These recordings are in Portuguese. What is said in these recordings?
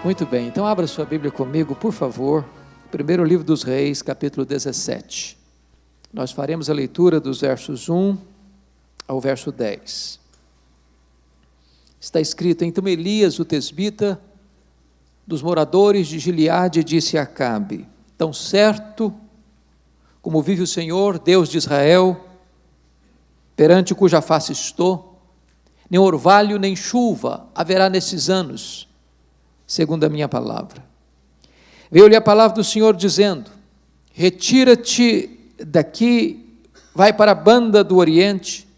Muito bem, então abra sua Bíblia comigo, por favor. Primeiro livro dos Reis, capítulo 17. Nós faremos a leitura dos versos 1 ao verso 10. Está escrito: então Elias, o tesbita, dos moradores de Gileade, disse a Acabe: tão certo como vive o Senhor, Deus de Israel, perante cuja face estou, nem orvalho nem chuva haverá nesses anos, segundo a minha palavra. Veio-lhe a palavra do Senhor dizendo: retira-te daqui, vai para a banda do Oriente,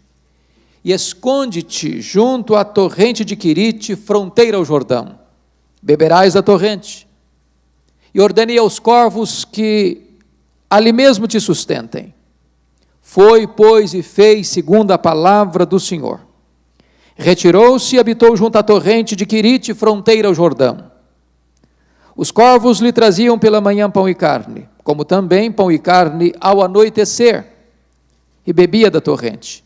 e esconde-te junto à torrente de Quirite, fronteira ao Jordão. Beberás da torrente. E ordenei aos corvos que ali mesmo te sustentem. Foi, pois, e fez segundo a palavra do Senhor. Retirou-se e habitou junto à torrente de Quirite, fronteira ao Jordão. Os corvos lhe traziam pela manhã pão e carne, como também pão e carne ao anoitecer, e bebia da torrente.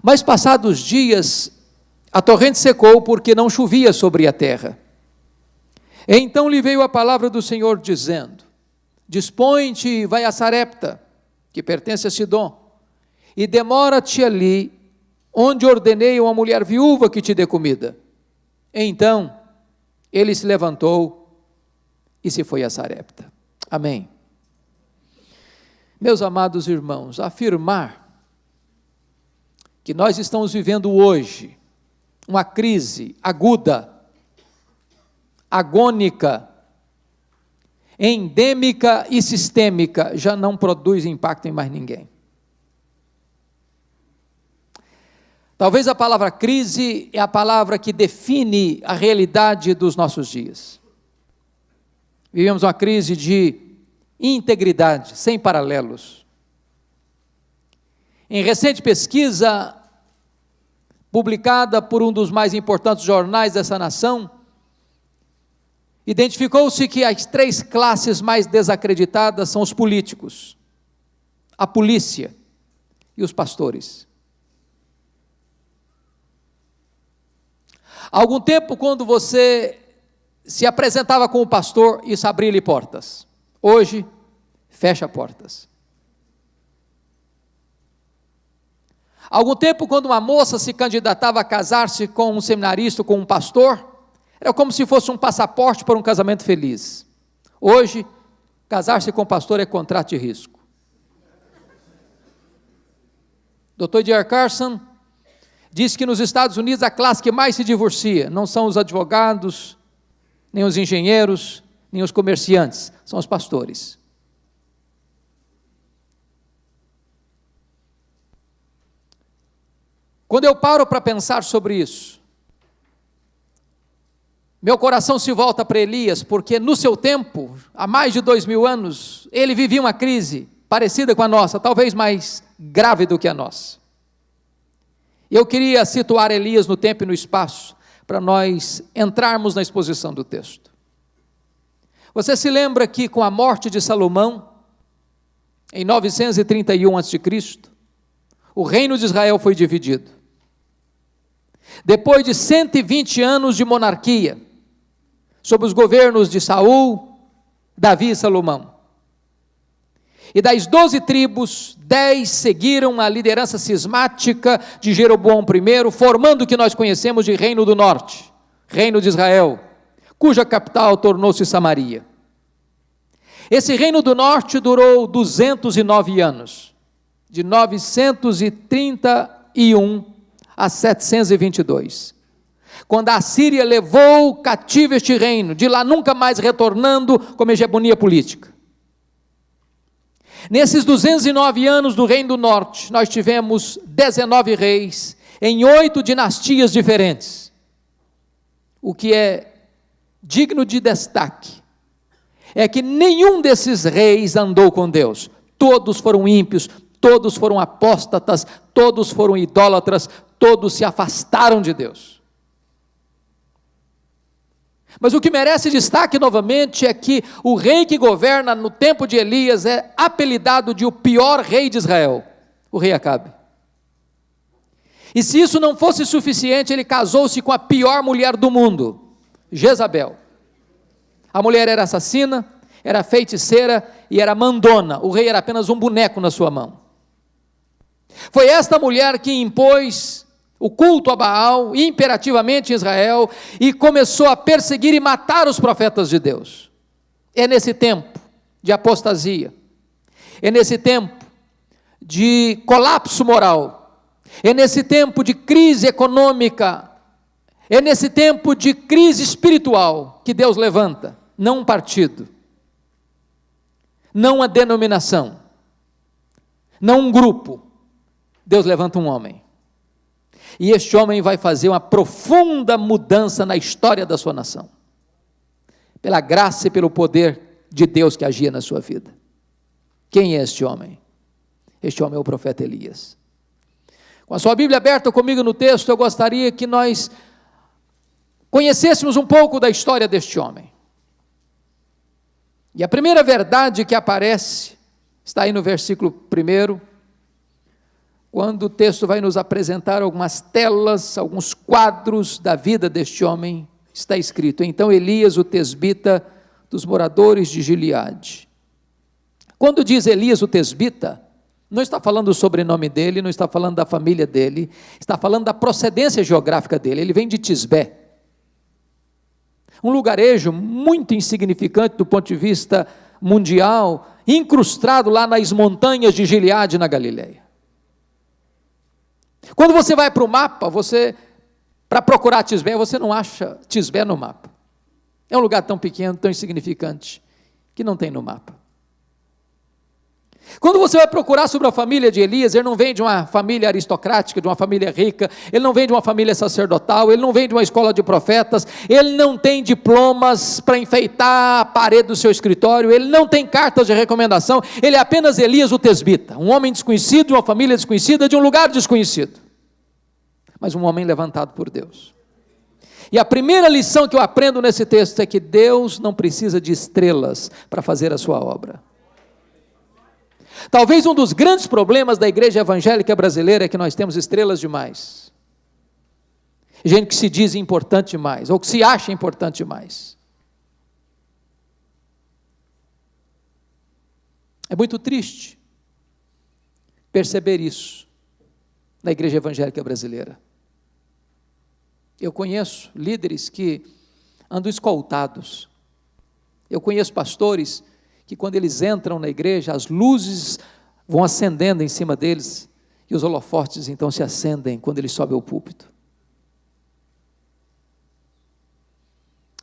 Mas passados dias, a torrente secou, porque não chovia sobre a terra. Então lhe veio a palavra do Senhor, dizendo: dispõe-te e vai a Sarepta, que pertence a Sidom, e demora-te ali, onde ordenei a uma mulher viúva que te dê comida. Então ele se levantou e se foi a Sarepta. Amém. Meus amados irmãos, afirmar que nós estamos vivendo hoje uma crise aguda, agônica, endêmica e sistêmica, já não produz impacto em mais ninguém. Talvez a palavra crise é a palavra que define a realidade dos nossos dias. Vivemos uma crise de integridade, sem paralelos. Em recente pesquisa, publicada por um dos mais importantes jornais dessa nação, identificou-se que as três classes mais desacreditadas são os políticos, a polícia e os pastores. Há algum tempo, quando você se apresentava com o pastor, isso abria-lhe portas. Hoje, fecha portas. Há algum tempo, quando uma moça se candidatava a casar-se com um seminarista, com um pastor, era como se fosse um passaporte para um casamento feliz. Hoje, casar-se com um pastor é contrato de risco. Dr. D.R. Carson diz que nos Estados Unidos a classe que mais se divorcia não são os advogados, nem os engenheiros, nem os comerciantes, são os pastores. Quando eu paro para pensar sobre isso, meu coração se volta para Elias, porque no seu tempo, há mais de 2000 anos, ele vivia uma crise parecida com a nossa, talvez mais grave do que a nossa. Eu queria situar Elias no tempo e no espaço, para nós entrarmos na exposição do texto. Você se lembra que com a morte de Salomão, em 931 a.C., o reino de Israel foi dividido. Depois de 120 anos de monarquia, sob os governos de Saul, Davi e Salomão. E das 12 tribos, 10 seguiram a liderança cismática de Jeroboão I, formando o que nós conhecemos de Reino do Norte, Reino de Israel, cuja capital tornou-se Samaria. Esse Reino do Norte durou 209 anos, de 931 a 722. Quando a Síria levou cativo este reino, de lá nunca mais retornando como hegemonia política. Nesses 209 anos do Reino do Norte, nós tivemos 19 reis, em 8 dinastias diferentes. O que é digno de destaque, é que nenhum desses reis andou com Deus. Todos foram ímpios, todos foram apóstatas, todos foram idólatras, todos se afastaram de Deus. Mas o que merece destaque novamente é que o rei que governa no tempo de Elias é apelidado de o pior rei de Israel, o rei Acabe. E se isso não fosse suficiente, ele casou-se com a pior mulher do mundo, Jezabel. A mulher era assassina, era feiticeira e era mandona. O rei era apenas um boneco na sua mão. Foi esta mulher que impôs o culto a Baal imperativamente em Israel e começou a perseguir e matar os profetas de Deus. É nesse tempo de apostasia, é nesse tempo de colapso moral, é nesse tempo de crise econômica, é nesse tempo de crise espiritual que Deus levanta, não um partido, não uma denominação, não um grupo. Deus levanta um homem, e este homem vai fazer uma profunda mudança na história da sua nação, pela graça e pelo poder de Deus que agia na sua vida. Quem é este homem? Este homem é o profeta Elias. Com a sua Bíblia aberta comigo no texto, eu gostaria que nós conhecêssemos um pouco da história deste homem. E a primeira verdade que aparece, está aí no versículo 1, quando o texto vai nos apresentar algumas telas, alguns quadros da vida deste homem, está escrito: então Elias, o tesbita, dos moradores de Gileade. Quando diz Elias, o tesbita, não está falando do sobrenome dele, não está falando da família dele, está falando da procedência geográfica dele. Ele vem de Tisbé, um lugarejo muito insignificante do ponto de vista mundial, incrustado lá nas montanhas de Gileade, na Galileia. Quando você vai para o mapa, para procurar Tisbé, você não acha Tisbé no mapa. É um lugar tão pequeno, tão insignificante, que não tem no mapa. Quando você vai procurar sobre a família de Elias, ele não vem de uma família aristocrática, de uma família rica, ele não vem de uma família sacerdotal, ele não vem de uma escola de profetas, ele não tem diplomas para enfeitar a parede do seu escritório, ele não tem cartas de recomendação, ele é apenas Elias o tesbita, um homem desconhecido, de uma família desconhecida, de um lugar desconhecido, mas um homem levantado por Deus. E a primeira lição que eu aprendo nesse texto é que Deus não precisa de estrelas para fazer a sua obra. Talvez um dos grandes problemas da igreja evangélica brasileira é que nós temos estrelas demais. Gente que se diz importante demais, ou que se acha importante demais. É muito triste perceber isso na igreja evangélica brasileira. Eu conheço líderes que andam escoltados. Eu conheço pastores que quando eles entram na igreja, as luzes vão acendendo em cima deles, e os holofotes então se acendem quando eles sobem ao púlpito.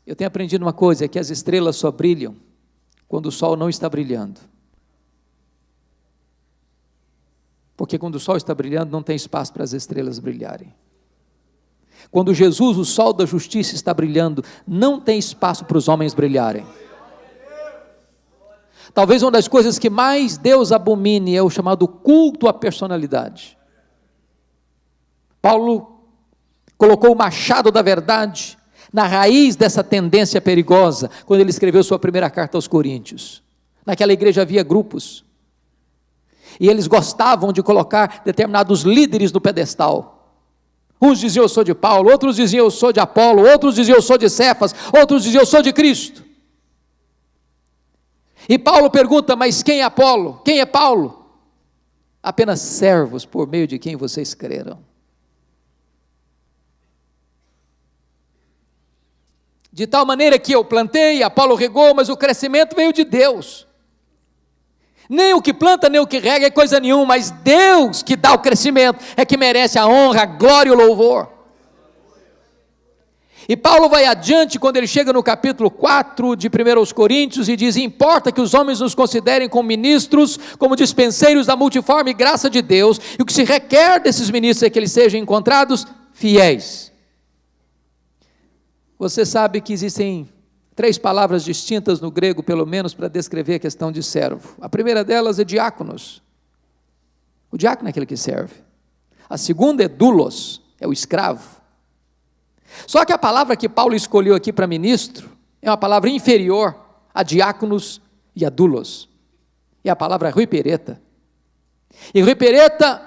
Eu tenho aprendido uma coisa, é que as estrelas só brilham quando o sol não está brilhando. Porque quando o sol está brilhando, não tem espaço para as estrelas brilharem. Quando Jesus, o sol da justiça, está brilhando, não tem espaço para os homens brilharem. Talvez uma das coisas que mais Deus abomine é o chamado culto à personalidade. Paulo colocou o machado da verdade na raiz dessa tendência perigosa, quando ele escreveu sua primeira carta aos Coríntios. Naquela igreja havia grupos, e eles gostavam de colocar determinados líderes no pedestal. Uns diziam eu sou de Paulo, outros diziam eu sou de Apolo, outros diziam eu sou de Cefas, outros diziam eu sou de Cristo. E Paulo pergunta, mas quem é Apolo? Quem é Paulo? Apenas servos por meio de quem vocês creram. De tal maneira que eu plantei, Apolo regou, mas o crescimento veio de Deus. Nem o que planta, nem o que rega é coisa nenhuma, mas Deus que dá o crescimento, é que merece a honra, a glória e o louvor. E Paulo vai adiante quando ele chega no capítulo 4 de 1 Coríntios e diz, importa que os homens nos considerem como ministros, como dispenseiros da multiforme graça de Deus, e o que se requer desses ministros é que eles sejam encontrados fiéis. Você sabe que existem 3 palavras distintas no grego, pelo menos, para descrever a questão de servo. A primeira delas é diáconos. O diácono é aquele que serve. A segunda é doulos, é o escravo. Só que a palavra que Paulo escolheu aqui para ministro é uma palavra inferior a diáconos e a doulos. É a palavra ruipereta. E ruipereta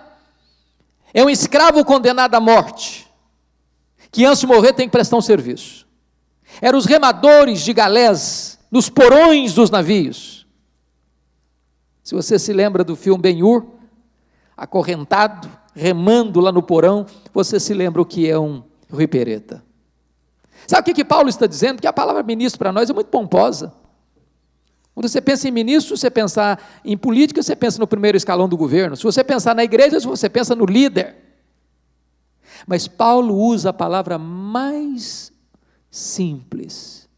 é um escravo condenado à morte, que antes de morrer tem que prestar um serviço. Eram os remadores de galés, nos porões dos navios. Se você se lembra do filme Ben-Hur, acorrentado, remando lá no porão, você se lembra o que é um ripereta. Sabe o que Paulo está dizendo? Que a palavra ministro para nós é muito pomposa. Quando você pensa em ministro, você pensa em política, você pensa no primeiro escalão do governo. Se você pensar na igreja, você pensa no líder. Mas Paulo usa a palavra mais simples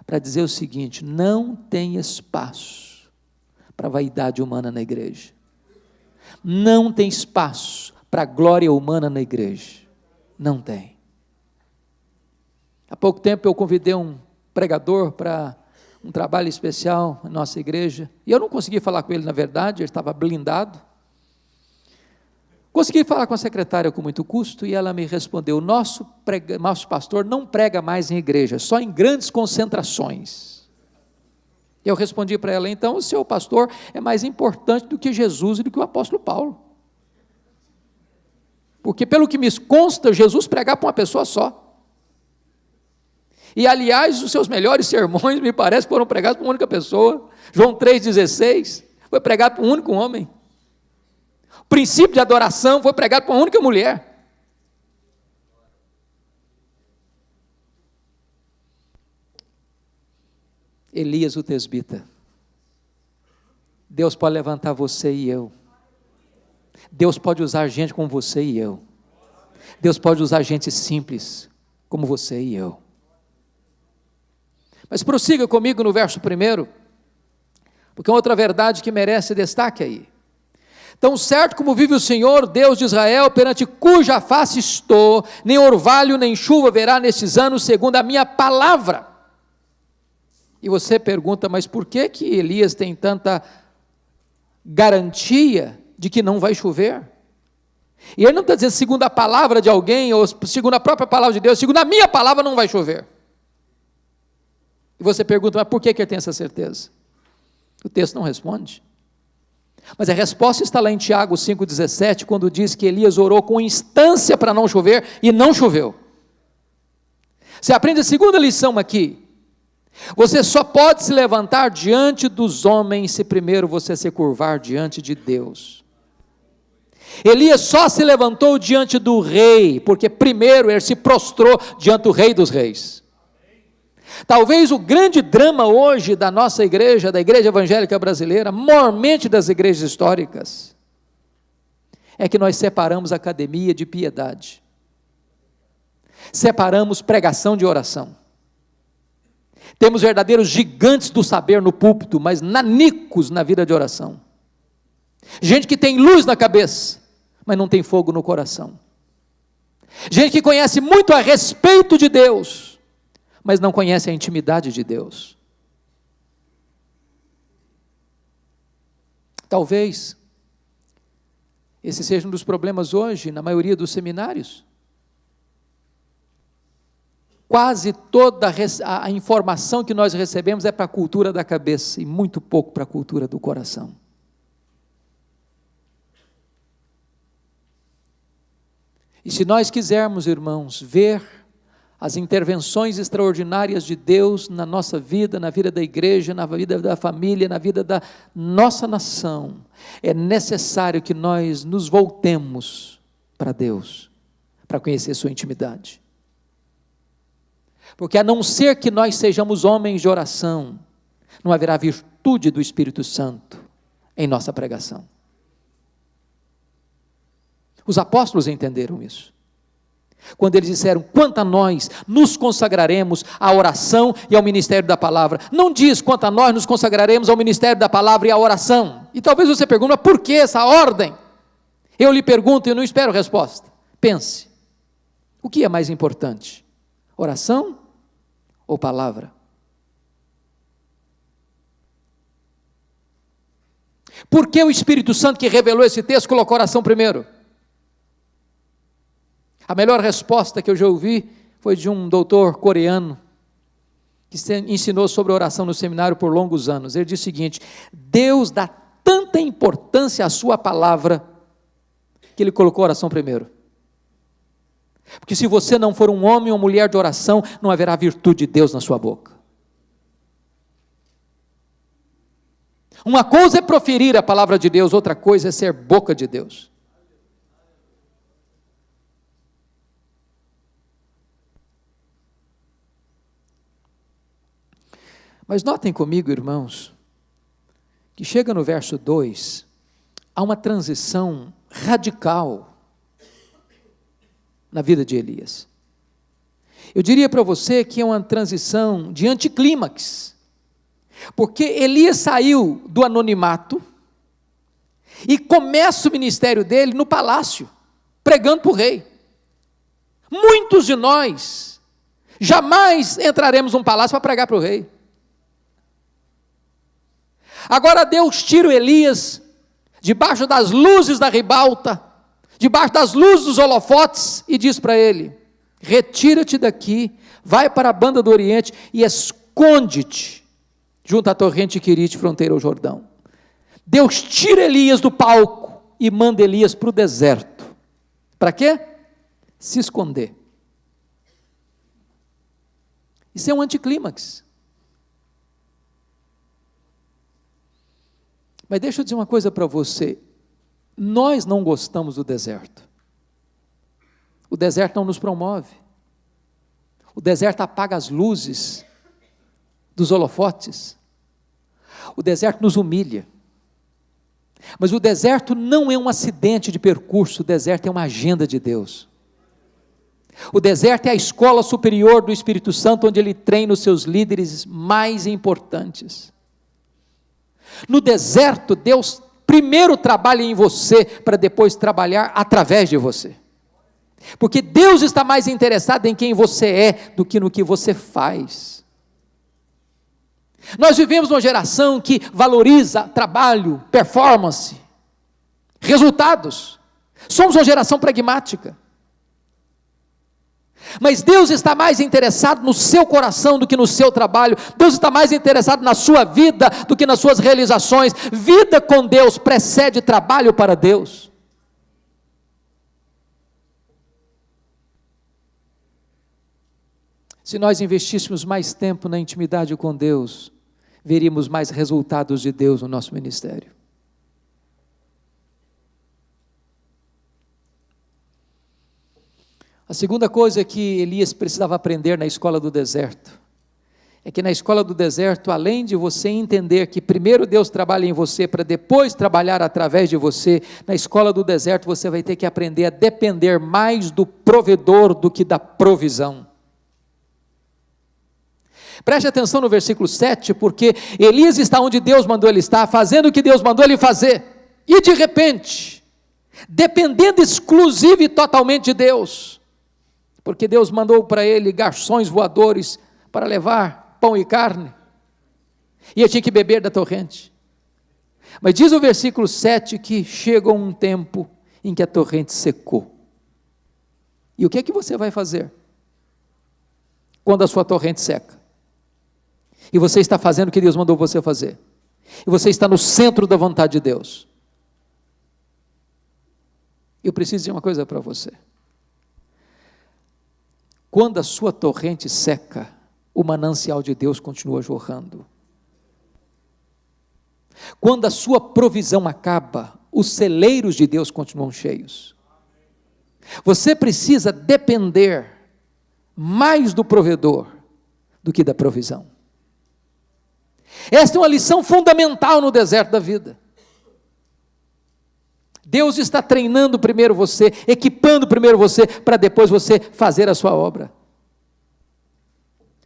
para dizer o seguinte: não tem espaço para vaidade humana na igreja. Não tem espaço para glória humana na igreja. Não tem. Há pouco tempo eu convidei um pregador para um trabalho especial na nossa igreja, e eu não consegui falar com ele, na verdade, ele estava blindado. Consegui falar com a secretária com muito custo, e ela me respondeu: nosso pastor não prega mais em igreja, só em grandes concentrações. Eu respondi para ela: então o seu pastor é mais importante do que Jesus e do que o apóstolo Paulo, porque pelo que me consta, Jesus pregava para uma pessoa só. E, aliás, os seus melhores sermões, me parece, foram pregados por uma única pessoa. João 3,16 foi pregado por um único homem. O princípio de adoração foi pregado por uma única mulher. Elias, o tesbita. Deus pode levantar você e eu. Deus pode usar gente como você e eu. Deus pode usar gente simples como você e eu. Mas prossiga comigo no verso 1, porque é outra verdade que merece destaque aí. Tão certo como vive o Senhor, Deus de Israel, perante cuja face estou, nem orvalho nem chuva haverá nestes anos, segundo a minha palavra. E você pergunta: mas por que Elias tem tanta garantia de que não vai chover? E ele não está dizendo segundo a palavra de alguém, ou segundo a própria palavra de Deus, segundo a minha palavra não vai chover. E você pergunta: mas por que ele tem essa certeza? O texto não responde. Mas a resposta está lá em Tiago 5,17, quando diz que Elias orou com instância para não chover, e não choveu. Você aprende a segunda lição aqui: você só pode se levantar diante dos homens se primeiro você se curvar diante de Deus. Elias só se levantou diante do rei, porque primeiro ele se prostrou diante do rei dos reis. Talvez o grande drama hoje da nossa igreja, da igreja evangélica brasileira, maiormente das igrejas históricas, é que nós separamos a academia de piedade, separamos pregação de oração. Temos verdadeiros gigantes do saber no púlpito, mas nanicos na vida de oração. Gente que tem luz na cabeça, mas não tem fogo no coração. Gente que conhece muito a respeito de Deus, mas não conhece a intimidade de Deus. Talvez esse seja um dos problemas hoje na maioria dos seminários. Quase toda a informação que nós recebemos é para a cultura da cabeça e muito pouco para a cultura do coração. E se nós quisermos, irmãos, ver as intervenções extraordinárias de Deus na nossa vida, na vida da igreja, na vida da família, na vida da nossa nação, é necessário que nós nos voltemos para Deus, para conhecer sua intimidade. Porque a não ser que nós sejamos homens de oração, não haverá virtude do Espírito Santo em nossa pregação. Os apóstolos entenderam isso. Quando eles disseram: quanto a nós nos consagraremos à oração e ao ministério da palavra. Não diz quanto a nós nos consagraremos ao ministério da palavra e à oração. E talvez você pergunte: mas por que essa ordem? Eu lhe pergunto e eu não espero resposta. Pense: o que é mais importante? Oração ou palavra? Por que o Espírito Santo que revelou esse texto colocou a oração primeiro? A melhor resposta que eu já ouvi foi de um doutor coreano, que ensinou sobre oração no seminário por longos anos. Ele disse o seguinte: Deus dá tanta importância à sua palavra, que Ele colocou a oração primeiro. Porque se você não for um homem ou mulher de oração, não haverá virtude de Deus na sua boca. Uma coisa é proferir a palavra de Deus, outra coisa é ser boca de Deus. Mas notem comigo, irmãos, que chega no verso 2, há uma transição radical na vida de Elias. Eu diria para você que é uma transição de anticlímax, porque Elias saiu do anonimato e começa o ministério dele no palácio, pregando para o rei. Muitos de nós jamais entraremos num palácio para pregar para o rei. Agora Deus tira o Elias debaixo das luzes da ribalta, debaixo das luzes dos holofotes, e diz para ele: retira-te daqui, vai para a banda do Oriente e esconde-te junto à torrente Querite, fronteira ao Jordão. Deus tira Elias do palco e manda Elias para o deserto. Para quê? Se esconder. Isso é um anticlímax. Mas deixa eu dizer uma coisa para você, nós não gostamos do deserto. O deserto não nos promove. O deserto apaga as luzes dos holofotes. O deserto nos humilha. Mas o deserto não é um acidente de percurso, o deserto é uma agenda de Deus. O deserto é a escola superior do Espírito Santo, onde Ele treina os seus líderes mais importantes. No deserto, Deus primeiro trabalha em você, para depois trabalhar através de você. Porque Deus está mais interessado em quem você é, do que no que você faz. Nós vivemos numa geração que valoriza trabalho, performance, resultados. Somos uma geração pragmática. Mas Deus está mais interessado no seu coração do que no seu trabalho. Deus está mais interessado na sua vida do que nas suas realizações. Vida com Deus precede trabalho para Deus. Se nós investíssemos mais tempo na intimidade com Deus, veríamos mais resultados de Deus no nosso ministério. A segunda coisa que Elias precisava aprender na escola do deserto, é que na escola do deserto, além de você entender que primeiro Deus trabalha em você, para depois trabalhar através de você, na escola do deserto você vai ter que aprender a depender mais do provedor do que da provisão. Preste atenção no versículo 7, porque Elias está onde Deus mandou ele estar, fazendo o que Deus mandou ele fazer, e de repente, dependendo exclusivo e totalmente de Deus, porque Deus mandou para ele garçons voadores para levar pão e carne, e ele tinha que beber da torrente. Mas diz o versículo 7 que chegou um tempo em que a torrente secou. E o que é que você vai fazer quando a sua torrente seca? E você está fazendo o que Deus mandou você fazer, e você está no centro da vontade de Deus. Eu preciso dizer uma coisa para você. Quando a sua torrente seca, o manancial de Deus continua jorrando. Quando a sua provisão acaba, os celeiros de Deus continuam cheios. Você precisa depender mais do provedor do que da provisão. Esta é uma lição fundamental no deserto da vida. Deus está treinando primeiro você, equipando primeiro você, para depois você fazer a sua obra.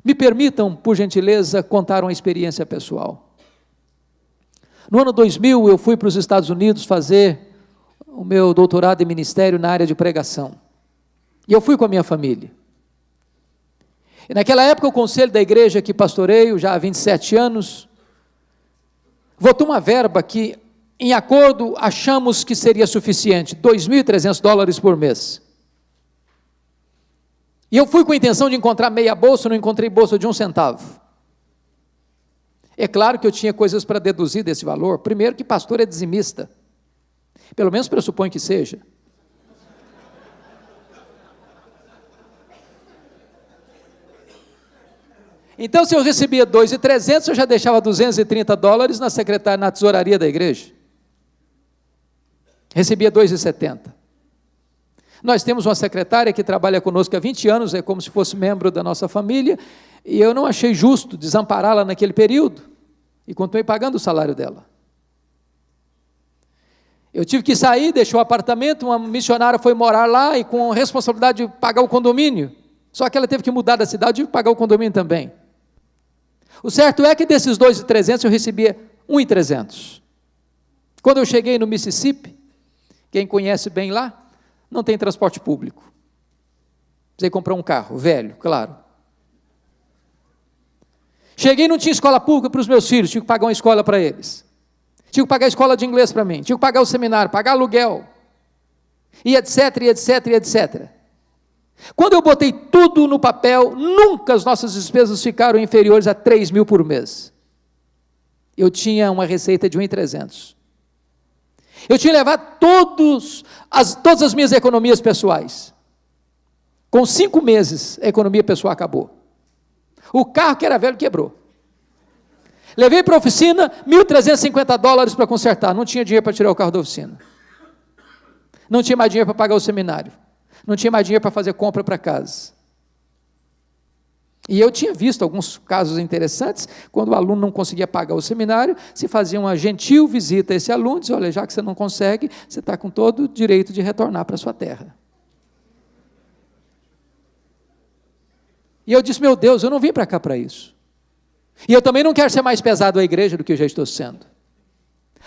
Me permitam, por gentileza, contar uma experiência pessoal. No ano 2000, eu fui para os Estados Unidos fazer o meu doutorado em ministério na área de pregação. E eu fui com a minha família. E naquela época, o conselho da igreja que pastoreio, já há 27 anos, votou uma verba que, em acordo, achamos que seria suficiente, $2.300 por mês. E eu fui com a intenção de encontrar meia bolsa, não encontrei bolsa de 1 centavo. É claro que eu tinha coisas para deduzir desse valor. Primeiro, que pastor é dizimista. Pelo menos pressuponho que seja. Então, se eu recebia 2.300, eu já deixava $230 na secretária, na tesouraria da igreja. Recebia 2,70. Nós temos uma secretária que trabalha conosco há 20 anos, é como se fosse membro da nossa família, e eu não achei justo desampará-la naquele período, e continuei pagando o salário dela. Eu tive que sair, deixei o apartamento, uma missionária foi morar lá, e com a responsabilidade de pagar o condomínio, só que ela teve que mudar da cidade, tive que pagar o condomínio também. O certo é que desses 2.300 eu recebia 1.300. Quando eu cheguei no Mississippi, quem conhece bem lá, não tem transporte público. Precisei comprar um carro, velho, claro. Cheguei e não tinha escola pública para os meus filhos, tinha que pagar uma escola para eles. Tinha que pagar a escola de inglês para mim, tinha que pagar o seminário, pagar aluguel, e etc, e etc, e etc. Quando eu botei tudo no papel, nunca as nossas despesas ficaram inferiores a 3.000 por mês. Eu tinha uma receita de 1.300. Eu tinha levado todas as minhas economias pessoais. Com 5 meses, a economia pessoal acabou. O carro que era velho quebrou. Levei para a oficina $1.350 para consertar. Não tinha dinheiro para tirar o carro da oficina. Não tinha mais dinheiro para pagar o seminário. Não tinha mais dinheiro para fazer compra para casa. E eu tinha visto alguns casos interessantes, quando o aluno não conseguia pagar o seminário, se fazia uma gentil visita a esse aluno, dizia, olha, já que você não consegue, você está com todo o direito de retornar para a sua terra. E eu disse, meu Deus, eu não vim para cá para isso. E eu também não quero ser mais pesado à igreja do que eu já estou sendo.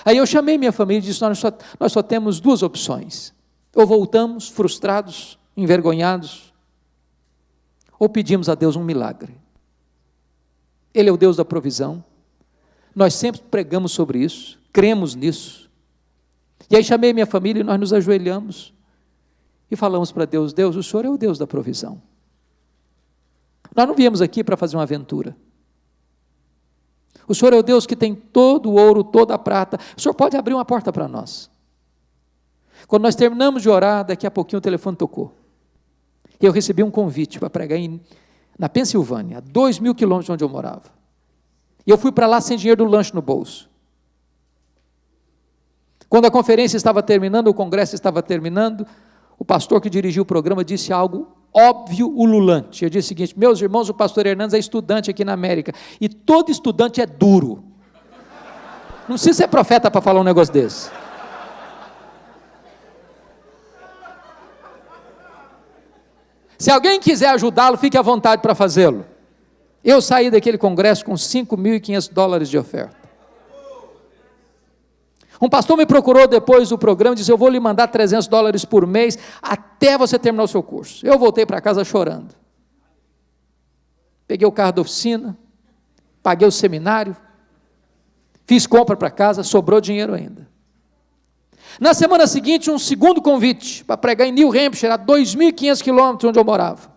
Aí eu chamei minha família e disse, nós só temos 2 opções. Ou voltamos frustrados, envergonhados, ou pedimos a Deus um milagre. Ele é o Deus da provisão. Nós sempre pregamos sobre isso, cremos nisso. E aí chamei minha família e nós nos ajoelhamos e falamos para Deus, Deus, o Senhor é o Deus da provisão. Nós não viemos aqui para fazer uma aventura. O Senhor é o Deus que tem todo o ouro, toda a prata. O Senhor pode abrir uma porta para nós. Quando nós terminamos de orar, daqui a pouquinho o telefone tocou. E eu recebi um convite para pregar na Pensilvânia, a 2.000 quilômetros de onde eu morava. E eu fui para lá sem dinheiro do lanche no bolso. Quando a conferência estava terminando, o congresso estava terminando, o pastor que dirigiu o programa disse algo óbvio, ululante. Eu disse o seguinte, meus irmãos, o pastor Hernandes é estudante aqui na América, e todo estudante é duro. Não precisa ser profeta para falar um negócio desse. Se alguém quiser ajudá-lo, fique à vontade para fazê-lo. Eu saí daquele congresso com $5.500 de oferta. Um pastor me procurou depois do programa e disse, eu vou lhe mandar $300 por mês até você terminar o seu curso. Eu voltei para casa chorando. Peguei o carro da oficina, paguei o seminário, fiz compra para casa, sobrou dinheiro ainda. Na semana seguinte, um segundo convite para pregar em New Hampshire, a 2.500 quilômetros onde eu morava.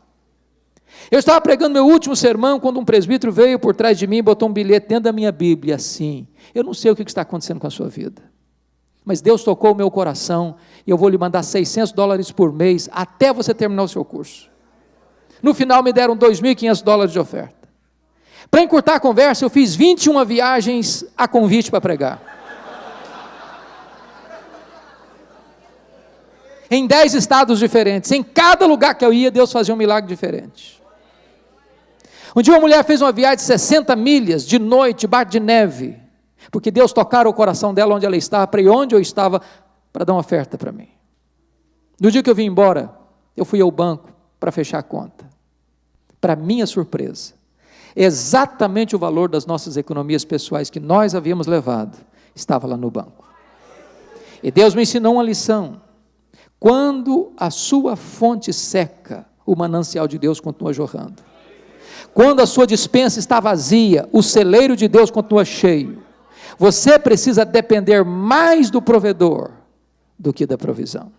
Eu estava pregando meu último sermão, quando um presbítero veio por trás de mim e botou um bilhete dentro da minha Bíblia, assim, eu não sei o que está acontecendo com a sua vida, mas Deus tocou o meu coração, e eu vou lhe mandar $600 por mês, até você terminar o seu curso. No final me deram $2.500 de oferta. Para encurtar a conversa, eu fiz 21 viagens a convite para pregar. Em 10 estados diferentes, em cada lugar que eu ia, Deus fazia um milagre diferente. Um dia uma mulher fez uma viagem de 60 milhas, de noite, debaixo de neve, porque Deus tocara o coração dela onde ela estava, para ir onde eu estava, para dar uma oferta para mim. No dia que eu vim embora, eu fui ao banco para fechar a conta. Para minha surpresa, exatamente o valor das nossas economias pessoais que nós havíamos levado, estava lá no banco. E Deus me ensinou uma lição. Quando a sua fonte seca, o manancial de Deus continua jorrando. Quando a sua despensa está vazia, o celeiro de Deus continua cheio. Você precisa depender mais do provedor do que da provisão.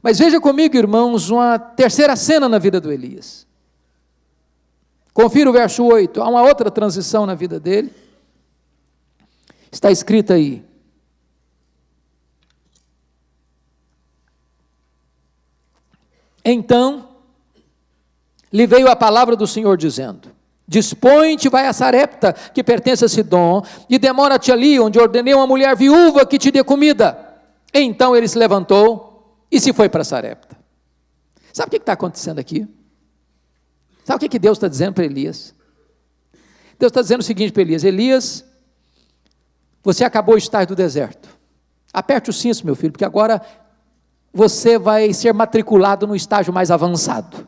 Mas veja comigo, irmãos, uma terceira cena na vida do Elias. Confira o verso 8, há uma outra transição na vida dele. Está escrito aí. Então, lhe veio a palavra do Senhor dizendo: dispõe-te, vai a Sarepta, que pertence a Sidom, e demora-te ali, onde ordenei uma mulher viúva que te dê comida. Então ele se levantou e se foi para Sarepta. Sabe o que está acontecendo aqui? Sabe o que Deus está dizendo para Elias? Deus está dizendo o seguinte para Elias: Elias, você acabou o estágio do deserto. Aperte o cinto, meu filho, porque agora você vai ser matriculado no estágio mais avançado.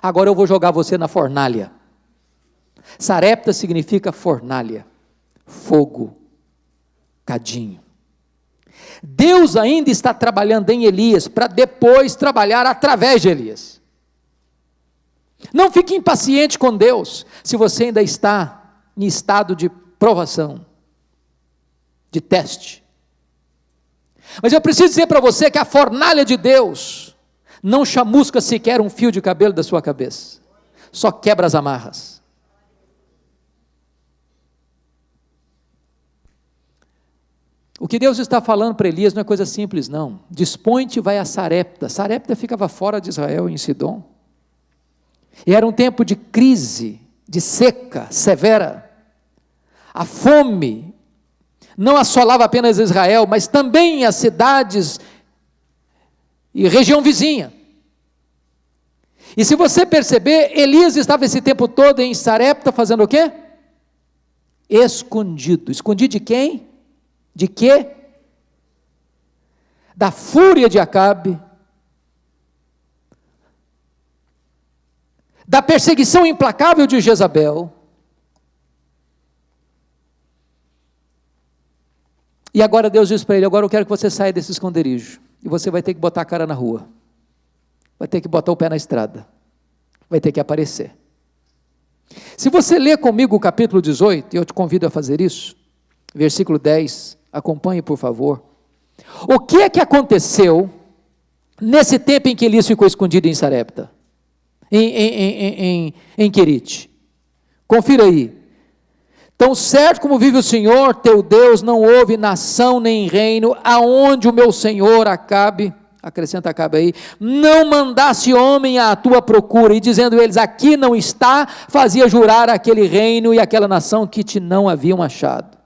Agora eu vou jogar você na fornalha. Sarepta significa fornalha, fogo, cadinho. Deus ainda está trabalhando em Elias, para depois trabalhar através de Elias. Não fique impaciente com Deus, se você ainda está em estado de provação, de teste. Mas eu preciso dizer para você que a fornalha de Deus não chamusca sequer um fio de cabelo da sua cabeça, só quebra as amarras. O que Deus está falando para Elias não é coisa simples, não. Dispõe-te, vai a Sarepta. Sarepta ficava fora de Israel, em Sidom. E era um tempo de crise, de seca severa. A fome não assolava apenas Israel, mas também as cidades e região vizinha. E se você perceber, Elias estava esse tempo todo em Sarepta fazendo o quê? Escondido. Escondido de quem? De quê? Da fúria de Acabe, da perseguição implacável de Jezabel. E agora Deus diz para ele: agora eu quero que você saia desse esconderijo, e você vai ter que botar a cara na rua, vai ter que botar o pé na estrada, vai ter que aparecer. Se você ler comigo o capítulo 18, e eu te convido a fazer isso, versículo 10, acompanhe por favor. O que é que aconteceu nesse tempo em que Elias ficou escondido em Sarepta? Em Querite. Confira aí. Tão certo como vive o Senhor teu Deus, não houve nação nem reino aonde o meu Senhor Acabe, acrescenta Acabe aí, não mandasse homem à tua procura, e dizendo eles: aqui não está, fazia jurar aquele reino e aquela nação que te não haviam achado.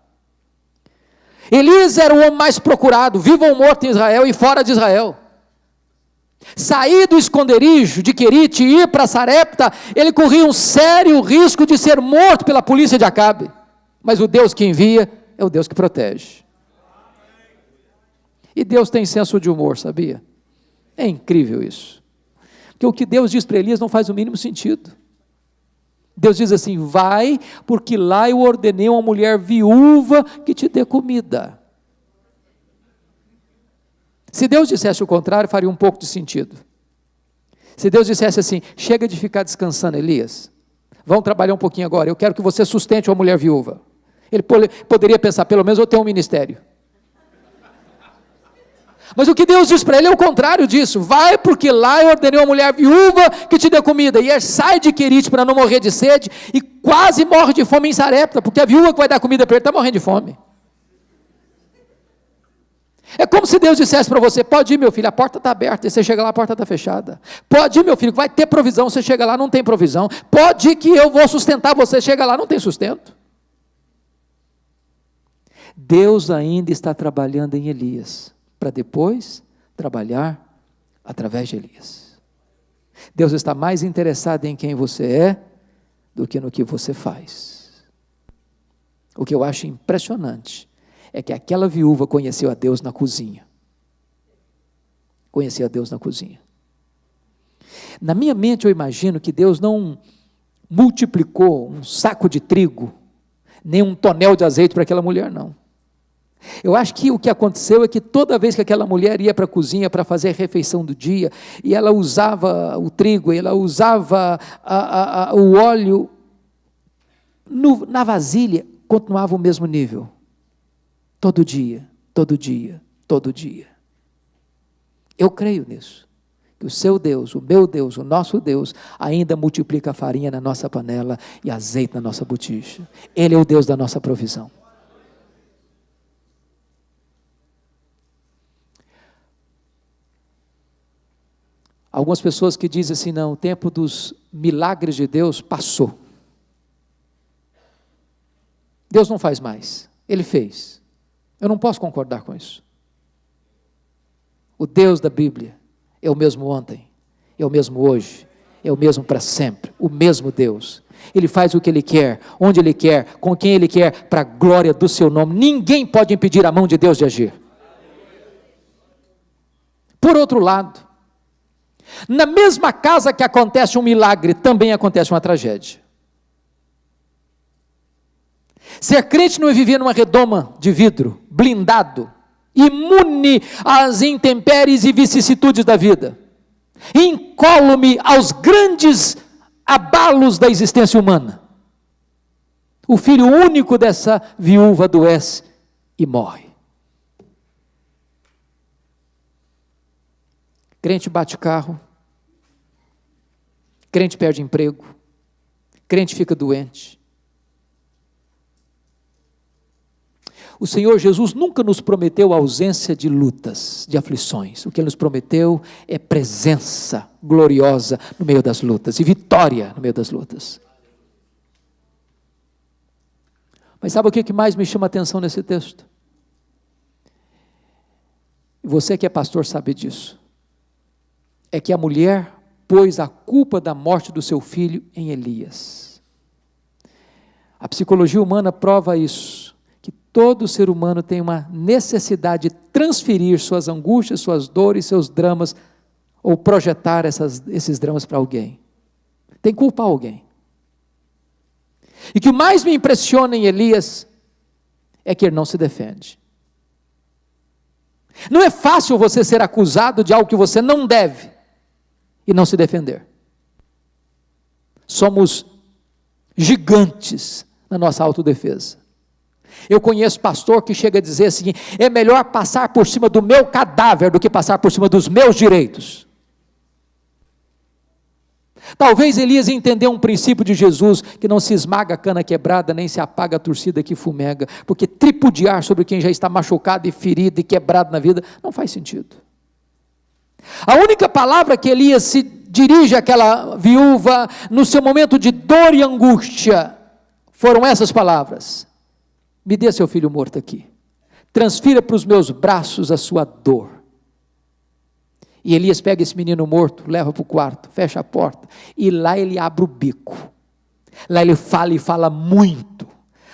Elias era o homem mais procurado, vivo ou morto em Israel e fora de Israel. Sair do esconderijo de Querite e ir para Sarepta, ele corria um sério risco de ser morto pela polícia de Acabe. Mas o Deus que envia é o Deus que protege. E Deus tem senso de humor, sabia? É incrível isso. Porque o que Deus diz para Elias não faz o mínimo sentido. Deus diz assim: vai, porque lá eu ordenei uma mulher viúva que te dê comida. Se Deus dissesse o contrário, faria um pouco de sentido. Se Deus dissesse assim: chega de ficar descansando, Elias, vamos trabalhar um pouquinho agora, eu quero que você sustente uma mulher viúva. Ele poderia pensar: pelo menos eu tenho um ministério. Mas o que Deus diz para ele é o contrário disso: vai, porque lá eu ordenei uma mulher viúva que te dê comida. E ele sai de Querite para não morrer de sede, e quase morre de fome em Sarepta, porque a viúva que vai dar comida para ele está morrendo de fome. É como se Deus dissesse para você: pode ir, meu filho, a porta está aberta, e você chega lá, a porta está fechada. Pode ir, meu filho, vai ter provisão, você chega lá, não tem provisão. Pode ir que eu vou sustentar você, chega lá, não tem sustento. Deus ainda está trabalhando em Elias, para depois trabalhar através de Elias. Deus está mais interessado em quem você é do que no que você faz. O que eu acho impressionante é que aquela viúva conheceu a Deus na cozinha. Conheceu a Deus na cozinha. Na minha mente eu imagino que Deus não multiplicou um saco de trigo, nem um tonel de azeite para aquela mulher, não. Eu acho que o que aconteceu é que toda vez que aquela mulher ia para a cozinha para fazer a refeição do dia, e ela usava o trigo, ela usava o óleo, na vasilha continuava o mesmo nível. Todo dia, todo dia, todo dia. Eu creio nisso. Que o seu Deus, o meu Deus, o nosso Deus, ainda multiplica a farinha na nossa panela e azeite na nossa botija. Ele é o Deus da nossa provisão. Algumas pessoas que dizem assim, não, o tempo dos milagres de Deus passou. Deus não faz mais, Ele fez. Eu não posso concordar com isso. O Deus da Bíblia é o mesmo ontem, é o mesmo hoje, é o mesmo para sempre, o mesmo Deus. Ele faz o que Ele quer, onde Ele quer, com quem Ele quer, para a glória do seu nome. Ninguém pode impedir a mão de Deus de agir. Por outro lado, na mesma casa que acontece um milagre, também acontece uma tragédia. Ser crente não é viver numa redoma de vidro, blindado, imune às intempéries e vicissitudes da vida, incólume aos grandes abalos da existência humana. O filho único dessa viúva adoece e morre. Crente bate carro, crente perde emprego, crente fica doente. O Senhor Jesus nunca nos prometeu ausência de lutas, de aflições. O que Ele nos prometeu é presença gloriosa no meio das lutas e vitória no meio das lutas. Mas sabe o que mais me chama a atenção nesse texto? Você que é pastor sabe disso. É que a mulher pôs a culpa da morte do seu filho em Elias. A psicologia humana prova isso. Todo ser humano tem uma necessidade de transferir suas angústias, suas dores, seus dramas, ou projetar esses dramas para alguém. Tem que culpar alguém. E o que mais me impressiona em Elias é que ele não se defende. Não é fácil você ser acusado de algo que você não deve e não se defender. Somos gigantes na nossa autodefesa. Eu conheço pastor que chega a dizer assim, é melhor passar por cima do meu cadáver do que passar por cima dos meus direitos. Talvez Elias entendeu um princípio de Jesus, que não se esmaga a cana quebrada, nem se apaga a torcida que fumega, porque tripudiar sobre quem já está machucado e ferido e quebrado na vida, não faz sentido. A única palavra que Elias se dirige àquela viúva, no seu momento de dor e angústia, foram essas palavras: me dê seu filho morto aqui, transfira para os meus braços a sua dor. E Elias pega esse menino morto, leva para o quarto, fecha a porta, e lá ele abre o bico, lá ele fala e fala muito,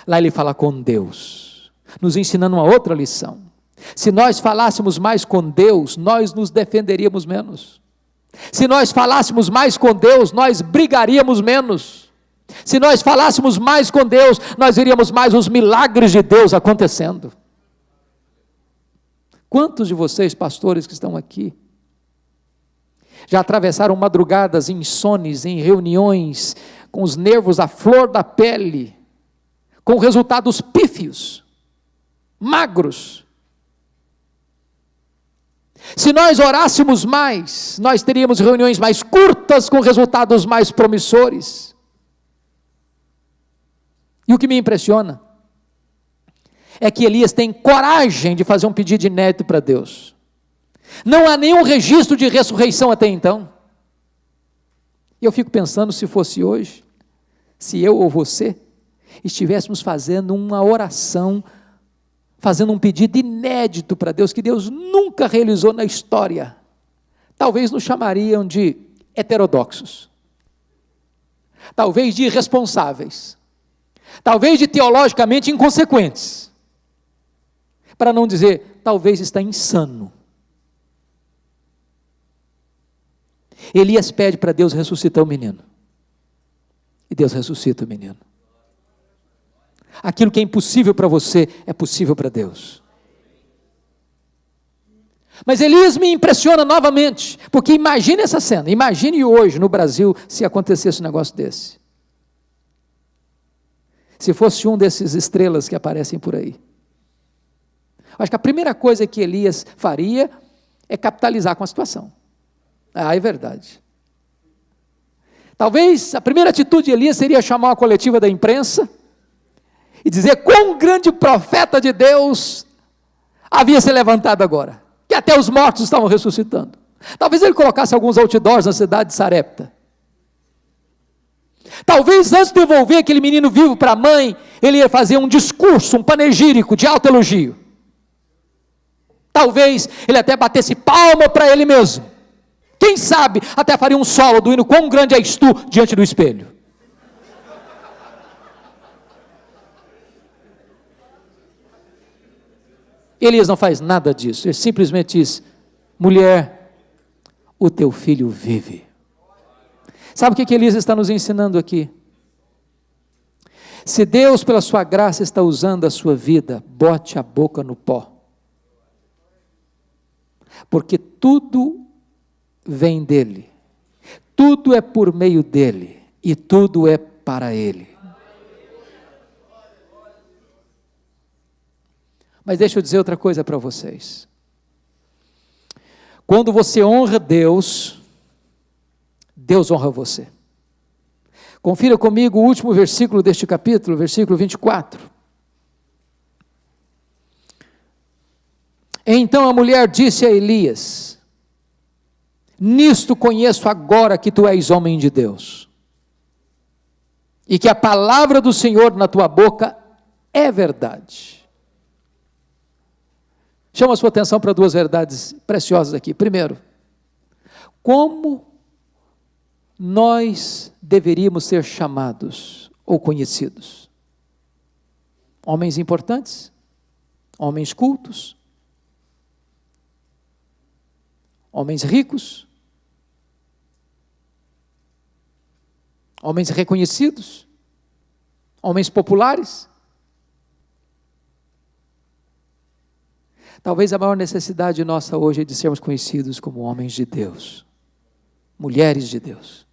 lá ele fala com Deus, nos ensinando uma outra lição. Se nós falássemos mais com Deus, nós nos defenderíamos menos. Se nós falássemos mais com Deus, nós brigaríamos menos. Se nós falássemos mais com Deus, nós veríamos mais os milagres de Deus acontecendo. Quantos de vocês, pastores que estão aqui, já atravessaram madrugadas insones, em reuniões, com os nervos à flor da pele, com resultados pífios, magros? Se nós orássemos mais, nós teríamos reuniões mais curtas, com resultados mais promissores. E o que me impressiona é que Elias tem coragem de fazer um pedido inédito para Deus. Não há nenhum registro de ressurreição até então. E eu fico pensando, se fosse hoje, se eu ou você estivéssemos fazendo uma oração, fazendo um pedido inédito para Deus, que Deus nunca realizou na história, talvez nos chamariam de heterodoxos, talvez de irresponsáveis, talvez de teologicamente inconsequentes, para não dizer, talvez está insano. Elias pede para Deus ressuscitar o menino, e Deus ressuscita o menino. Aquilo que é impossível para você, é possível para Deus. Mas Elias me impressiona novamente, porque imagine essa cena, imagine hoje no Brasil, se acontecesse um negócio desse. Se fosse um desses estrelas que aparecem por aí. Acho que a primeira coisa que Elias faria, é capitalizar com a situação. Ah, é verdade. Talvez a primeira atitude de Elias seria chamar uma coletiva da imprensa, e dizer quão grande profeta de Deus havia se levantado agora, que até os mortos estavam ressuscitando. Talvez ele colocasse alguns outdoors na cidade de Sarepta. Talvez antes de devolver aquele menino vivo para a mãe, ele ia fazer um discurso, um panegírico de alto elogio. Talvez ele até batesse palma para ele mesmo. Quem sabe até faria um solo do hino "Quão grande és tu" diante do espelho. Elias não faz nada disso. Ele simplesmente diz: mulher, o teu filho vive. Sabe o que Elias está nos ensinando aqui? Se Deus, pela sua graça, está usando a sua vida, bote a boca no pó. Porque tudo vem dele, tudo é por meio dele, e tudo é para ele. Mas deixa eu dizer outra coisa para vocês. Quando você honra Deus, Deus honra você. Confira comigo o último versículo deste capítulo, versículo 24. Então a mulher disse a Elias: nisto conheço agora que tu és homem de Deus, e que a palavra do Senhor na tua boca é verdade. Chama a sua atenção para duas verdades preciosas aqui. Primeiro, como nós deveríamos ser chamados ou conhecidos? Homens importantes, homens cultos, homens ricos, homens reconhecidos, homens populares. Talvez a maior necessidade nossa hoje é de sermos conhecidos como homens de Deus, mulheres de Deus.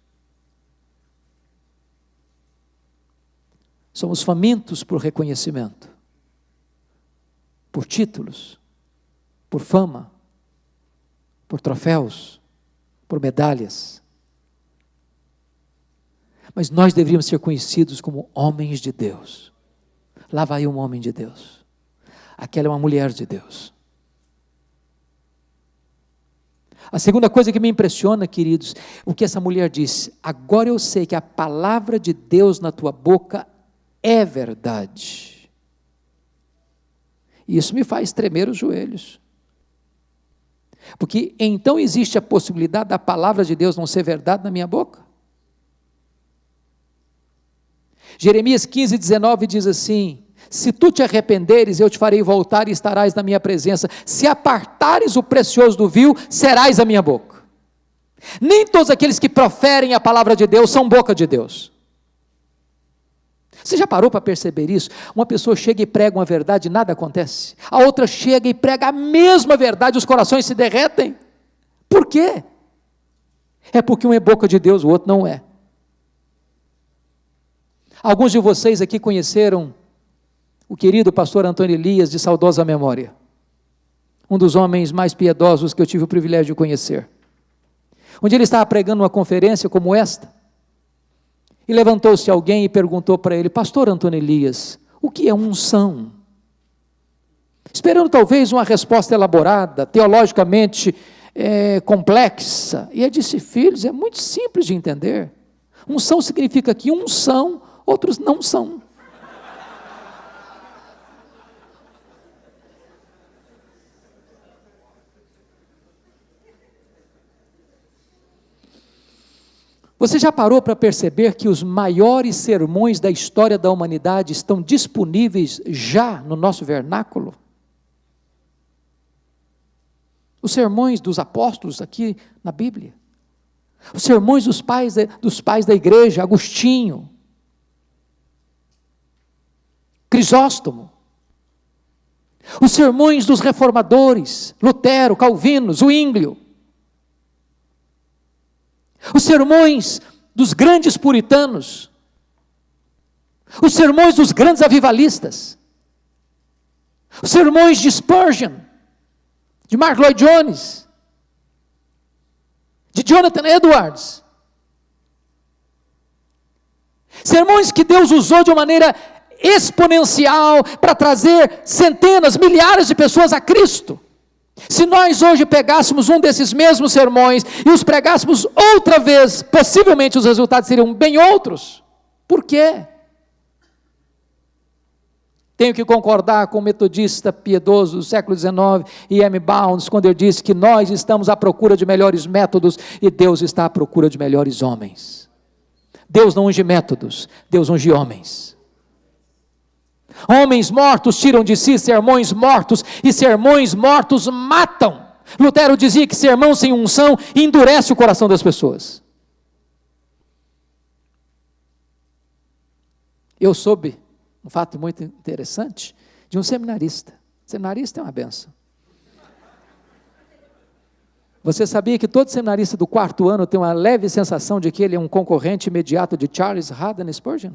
Somos famintos por reconhecimento, por títulos, por fama, por troféus, por medalhas. Mas nós deveríamos ser conhecidos como homens de Deus. Lá vai um homem de Deus. Aquela é uma mulher de Deus. A segunda coisa que me impressiona, queridos, o que essa mulher disse: agora eu sei que a palavra de Deus na tua boca é verdade. Isso me faz tremer os joelhos. Porque então existe a possibilidade da palavra de Deus não ser verdade na minha boca? Jeremias 15:19 diz assim: se tu te arrependeres, eu te farei voltar e estarás na minha presença. Se apartares o precioso do vil, serás a minha boca. Nem todos aqueles que proferem a palavra de Deus são boca de Deus. Você já parou para perceber isso? Uma pessoa chega e prega uma verdade e nada acontece. A outra chega e prega a mesma verdade, os corações se derretem. Por quê? É porque um é boca de Deus, o outro não é. Alguns de vocês aqui conheceram o querido pastor Antônio Elias, de saudosa memória. Um dos homens mais piedosos que eu tive o privilégio de conhecer. Um dia ele estava pregando uma conferência como esta, e levantou-se alguém e perguntou para ele: pastor Antônio Elias, o que é unção? Esperando talvez uma resposta elaborada, teologicamente complexa. E ele disse: filhos, é muito simples de entender. Unção significa que uns são, outros não são. Você já parou para perceber que os maiores sermões da história da humanidade estão disponíveis já no nosso vernáculo? Os sermões dos apóstolos aqui na Bíblia. Os sermões dos pais da igreja, Agostinho, Crisóstomo. Os sermões dos reformadores, Lutero, Calvino, Zwinglio. Os sermões dos grandes puritanos, os sermões dos grandes avivalistas, os sermões de Spurgeon, de Mark Lloyd Jones, de Jonathan Edwards, sermões que Deus usou de uma maneira exponencial para trazer centenas, milhares de pessoas a Cristo. Se nós hoje pegássemos um desses mesmos sermões e os pregássemos outra vez, possivelmente os resultados seriam bem outros. Por quê? Tenho que concordar com o metodista piedoso do século XIX, E.M. Bounds, quando ele disse que nós estamos à procura de melhores métodos e Deus está à procura de melhores homens. Deus não unge métodos, Deus unge homens. Homens mortos tiram de si sermões mortos, e sermões mortos matam. Lutero dizia que sermão sem unção endurece o coração das pessoas. Eu soube um fato muito interessante de um seminarista. Seminarista é uma benção. Você sabia que todo seminarista do 4º ano tem uma leve sensação de que ele é um concorrente imediato de Charles Haddon Spurgeon?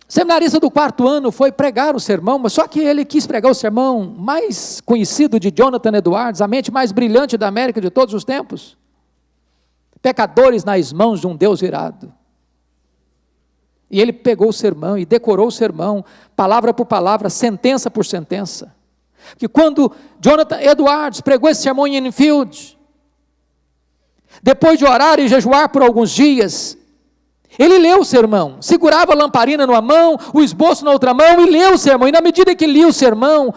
O seminarista do 4º ano foi pregar o sermão, mas só que ele quis pregar o sermão mais conhecido de Jonathan Edwards, a mente mais brilhante da América de todos os tempos. Pecadores nas mãos de um Deus irado. E ele pegou o sermão e decorou o sermão, palavra por palavra, sentença por sentença. Que quando Jonathan Edwards pregou esse sermão em Enfield, depois de orar e jejuar por alguns dias, ele leu o sermão, segurava a lamparina numa mão, o esboço na outra mão e leu o sermão. E na medida que lia o sermão,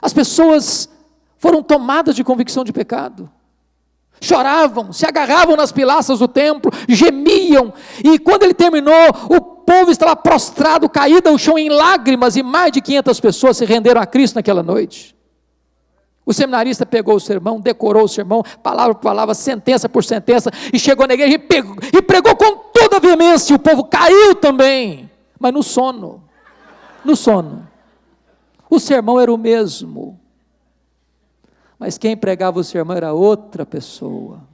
as pessoas foram tomadas de convicção de pecado. Choravam, se agarravam nas pilastras do templo, gemiam. E quando ele terminou, o povo estava prostrado, caído ao chão em lágrimas, e mais de 500 pessoas se renderam a Cristo naquela noite. O seminarista pegou o sermão, decorou o sermão, palavra por palavra, sentença por sentença, e chegou na igreja e pregou com toda a veemência. O povo caiu também, mas no sono. No sono. O sermão era o mesmo, mas quem pregava o sermão era outra pessoa.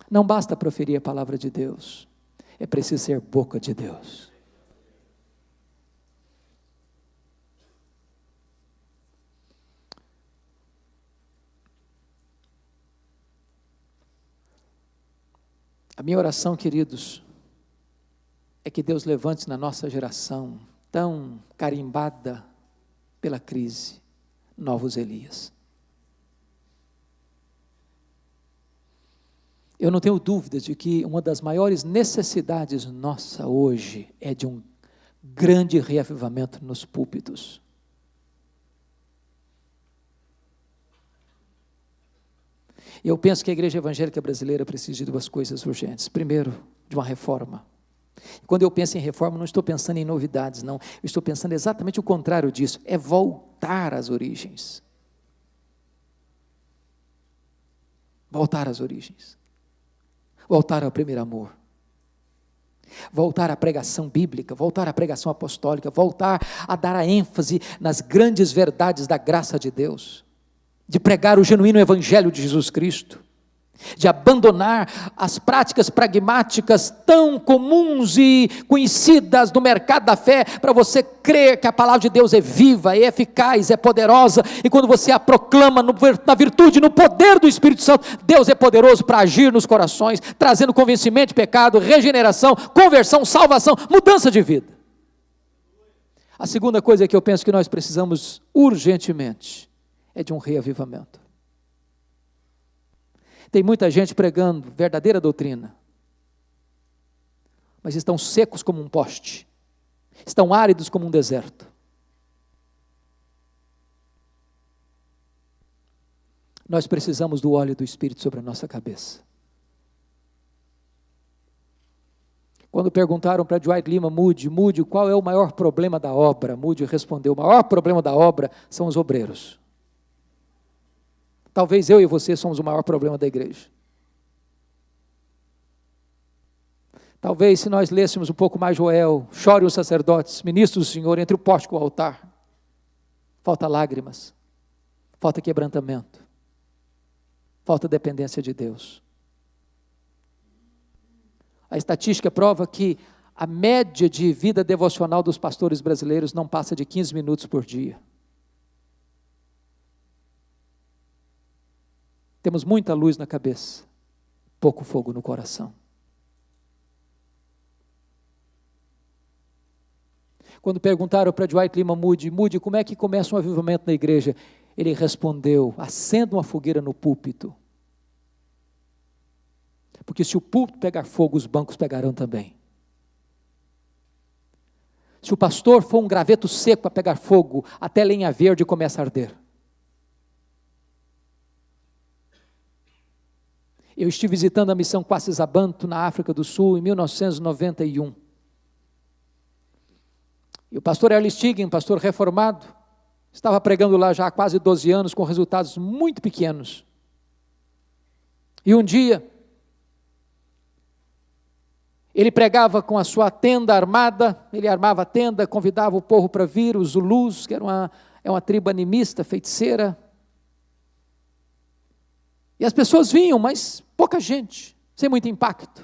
Não basta proferir a palavra de Deus, é preciso ser boca de Deus. A minha oração, queridos, é que Deus levante na nossa geração, tão carimbada pela crise, novos Elias. Eu não tenho dúvida de que uma das maiores necessidades nossa hoje é de um grande reavivamento nos púlpitos. Eu penso que a igreja evangélica brasileira precisa de duas coisas urgentes. Primeiro, de uma reforma. Quando eu penso em reforma, não estou pensando em novidades, não. Eu estou pensando exatamente o contrário disso. É voltar às origens. Voltar às origens. Voltar ao primeiro amor. Voltar à pregação bíblica, voltar à pregação apostólica, voltar a dar a ênfase nas grandes verdades da graça de Deus. De pregar o genuíno evangelho de Jesus Cristo, de abandonar as práticas pragmáticas tão comuns e conhecidas no mercado da fé, para você crer que a palavra de Deus é viva, é eficaz, é poderosa, e quando você a proclama na virtude, no poder do Espírito Santo, Deus é poderoso para agir nos corações, trazendo convencimento de pecado, regeneração, conversão, salvação, mudança de vida. A segunda coisa que eu penso que nós precisamos urgentemente é de um reavivamento. Tem muita gente pregando verdadeira doutrina, mas estão secos como um poste, estão áridos como um deserto. Nós precisamos do óleo do Espírito sobre a nossa cabeça. Quando perguntaram para Dwight Lima Moody, qual é o maior problema da obra? Moody respondeu, o maior problema da obra são os obreiros. Talvez eu e você somos o maior problema da igreja. Talvez se nós lêssemos um pouco mais Joel, chore os sacerdotes, ministros do Senhor, entre o pórtico e o altar. Falta lágrimas, falta quebrantamento, falta dependência de Deus. A estatística prova que a média de vida devocional dos pastores brasileiros não passa de 15 minutos por dia. Temos muita luz na cabeça, pouco fogo no coração. Quando perguntaram para Dwight Lima Moody, como é que começa um avivamento na igreja? Ele respondeu: acenda uma fogueira no púlpito. Porque se o púlpito pegar fogo, os bancos pegarão também. Se o pastor for um graveto seco para pegar fogo, até lenha verde começa a arder. Eu estive visitando a missão Quassisabanto, na África do Sul, em 1991. E o pastor Earl Stigin, pastor reformado, estava pregando lá já há quase 12 anos, com resultados muito pequenos. E um dia, ele pregava com a sua tenda armada, ele armava a tenda, convidava o povo para vir, os Zulus, que era uma tribo animista, feiticeira. E as pessoas vinham, mas pouca gente, sem muito impacto.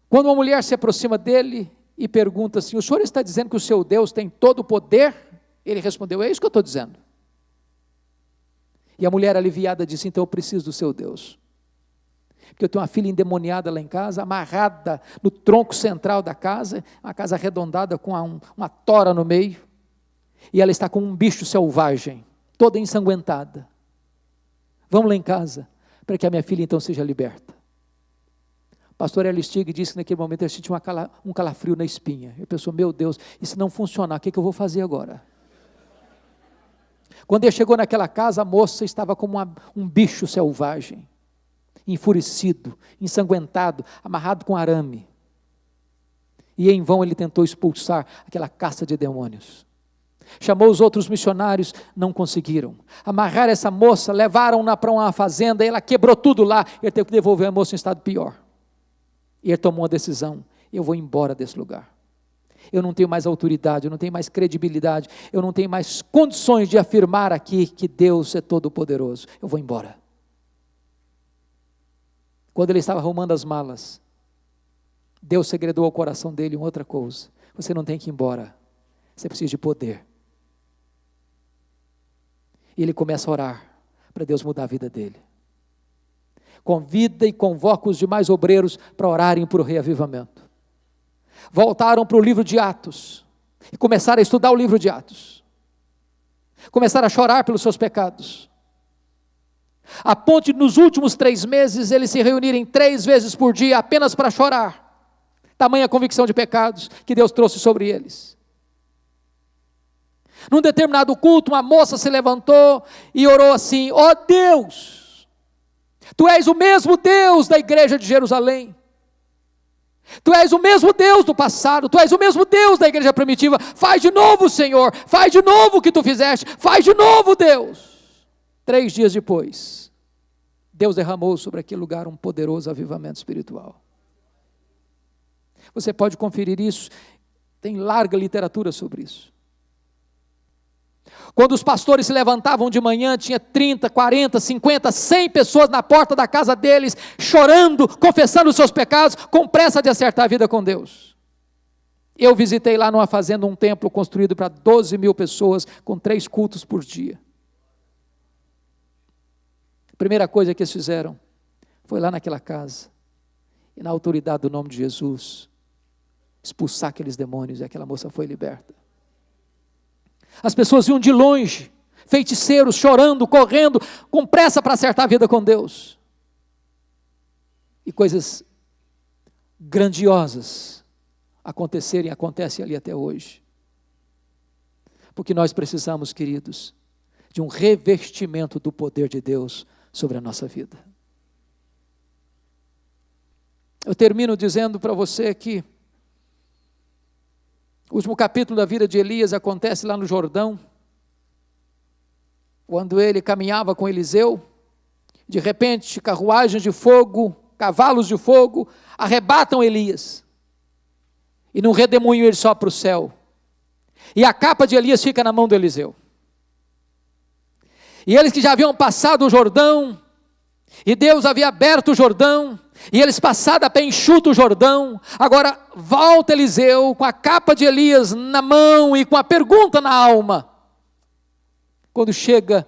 Quando uma mulher se aproxima dele e pergunta assim: o senhor está dizendo que o seu Deus tem todo o poder? Ele respondeu: é isso que eu estou dizendo. E a mulher aliviada disse: então eu preciso do seu Deus. Porque eu tenho uma filha endemoniada lá em casa, amarrada no tronco central da casa, uma casa arredondada com uma tora no meio, e ela está com um bicho selvagem, toda ensanguentada. Vamos lá em casa, para que a minha filha então seja liberta. O pastor Earl Stigin disse que naquele momento ele sentiu um calafrio na espinha. Ele pensou: meu Deus, e se não funcionar, o que eu vou fazer agora? Quando ele chegou naquela casa, a moça estava como um bicho selvagem, enfurecido, ensanguentado, amarrado com arame. E em vão ele tentou expulsar aquela casta de demônios. Chamou os outros missionários, não conseguiram. Amarraram essa moça, levaram-na para uma fazenda, ela quebrou tudo lá, ele teve que devolver a moça em estado pior. E ele tomou uma decisão: eu vou embora desse lugar. Eu não tenho mais autoridade, eu não tenho mais credibilidade, eu não tenho mais condições de afirmar aqui que Deus é todo poderoso. Eu vou embora. Quando ele estava arrumando as malas, Deus segredou ao coração dele uma outra coisa: você não tem que ir embora, você precisa de poder. E ele começa a orar para Deus mudar a vida dele. Convida e convoca os demais obreiros para orarem por reavivamento. Voltaram para o livro de Atos e começaram a estudar o livro de Atos. Começaram a chorar pelos seus pecados. A ponto de, nos últimos 3 meses, eles se reunirem 3 vezes por dia apenas para chorar. Tamanha convicção de pecados que Deus trouxe sobre eles. Num determinado culto, uma moça se levantou e orou assim: ó Deus, Tu és o mesmo Deus da igreja de Jerusalém. Tu és o mesmo Deus do passado, Tu és o mesmo Deus da igreja primitiva. Faz de novo, Senhor, faz de novo o que Tu fizeste, faz de novo, Deus. 3 dias depois, Deus derramou sobre aquele lugar um poderoso avivamento espiritual. Você pode conferir isso, tem larga literatura sobre isso. Quando os pastores se levantavam de manhã, tinha 30, 40, 50, 100 pessoas na porta da casa deles, chorando, confessando os seus pecados, com pressa de acertar a vida com Deus. Eu visitei lá numa fazenda um templo construído para 12 mil pessoas, com 3 cultos por dia. A primeira coisa que eles fizeram foi lá naquela casa, e na autoridade do nome de Jesus, expulsar aqueles demônios, e aquela moça foi liberta. As pessoas iam de longe, feiticeiros, chorando, correndo, com pressa para acertar a vida com Deus. E coisas grandiosas acontecerem, acontecem ali até hoje. Porque nós precisamos, queridos, de um revestimento do poder de Deus sobre a nossa vida. Eu termino dizendo para você que o último capítulo da vida de Elias acontece lá no Jordão, quando ele caminhava com Eliseu. De repente, carruagens de fogo, cavalos de fogo, arrebatam Elias, e num redemoinho ele sobe para o céu, e a capa de Elias fica na mão do Eliseu. E eles que já haviam passado o Jordão, e Deus havia aberto o Jordão, e eles passaram a pé enxuto o Jordão, agora volta Eliseu com a capa de Elias na mão e com a pergunta na alma. Quando chega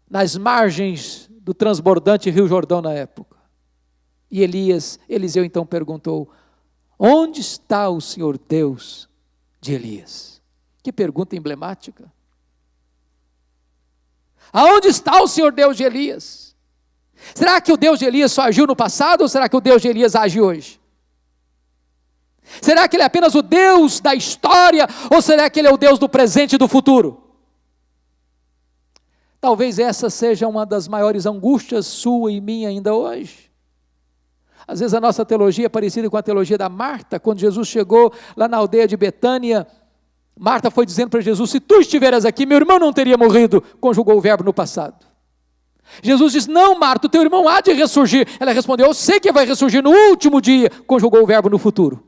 nas margens do transbordante Rio Jordão na época, E Eliseu então perguntou: onde está o Senhor Deus de Elias? Que pergunta emblemática. Aonde está o Senhor Deus de Elias? Será que o Deus de Elias só agiu no passado, ou será que o Deus de Elias age hoje? Será que Ele é apenas o Deus da história, ou será que Ele é o Deus do presente e do futuro? Talvez essa seja uma das maiores angústias sua e minha ainda hoje. Às vezes a nossa teologia é parecida com a teologia da Marta. Quando Jesus chegou lá na aldeia de Betânia, Marta foi dizendo para Jesus: se tu estiveras aqui, meu irmão não teria morrido. Conjugou o verbo no passado. Jesus disse: não, Marta, o teu irmão há de ressurgir. Ela respondeu: eu sei que vai ressurgir no último dia. Conjugou o verbo no futuro.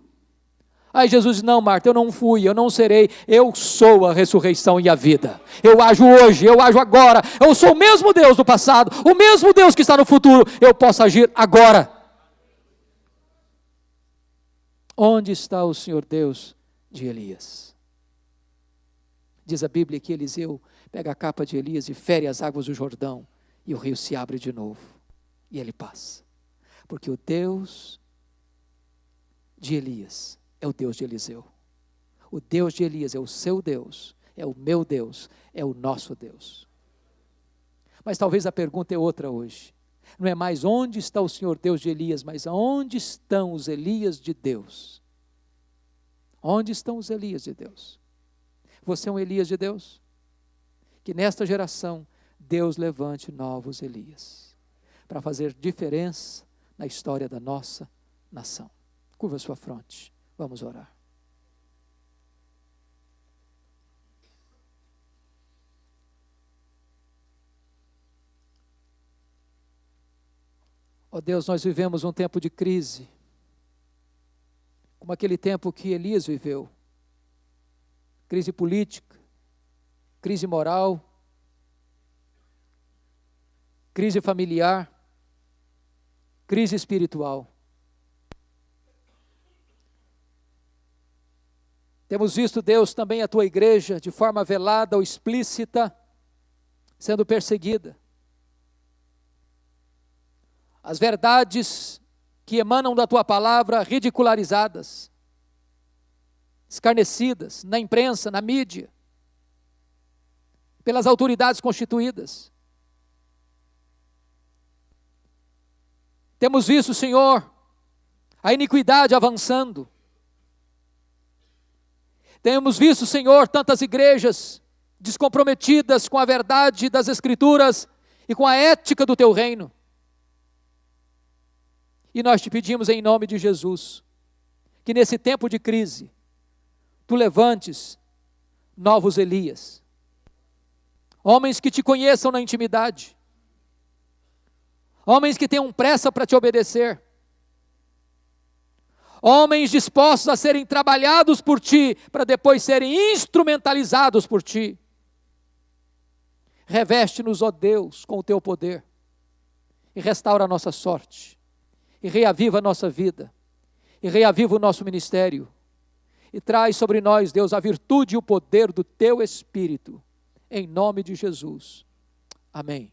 Aí Jesus disse: não, Marta, eu não fui, eu não serei, eu sou a ressurreição e a vida. Eu ajo hoje, eu ajo agora. Eu sou o mesmo Deus do passado, o mesmo Deus que está no futuro. Eu posso agir agora. Onde está o Senhor Deus de Elias? Diz a Bíblia que Eliseu pega a capa de Elias e fere as águas do Jordão, e o rio se abre de novo, e ele passa. Porque o Deus de Elias é o Deus de Eliseu. O Deus de Elias é o seu Deus, é o meu Deus, é o nosso Deus. Mas talvez a pergunta é outra hoje. Não é mais onde está o Senhor Deus de Elias, mas aonde estão os Elias de Deus? Onde estão os Elias de Deus? Você é um Elias de Deus? Que nesta geração Deus levante novos Elias, para fazer diferença na história da nossa nação. Curva sua fronte, vamos orar. Ó Deus, nós vivemos um tempo de crise, como aquele tempo que Elias viveu. Crise política, crise moral, crise familiar, crise espiritual. Temos visto, Deus, também a tua igreja, de forma velada ou explícita, sendo perseguida. As verdades que emanam da tua palavra ridicularizadas, escarnecidas na imprensa, na mídia, pelas autoridades constituídas. Temos visto, Senhor, a iniquidade avançando. Temos visto, Senhor, tantas igrejas descomprometidas com a verdade das Escrituras e com a ética do teu reino. E nós te pedimos em nome de Jesus, que nesse tempo de crise, tu levantes novos Elias, homens que te conheçam na intimidade, homens que tenham pressa para te obedecer, homens dispostos a serem trabalhados por ti, para depois serem instrumentalizados por ti. Reveste-nos, ó Deus, com o teu poder, e restaura a nossa sorte, e reaviva a nossa vida, e reaviva o nosso ministério, e traz sobre nós, Deus, a virtude e o poder do teu Espírito, em nome de Jesus. Amém.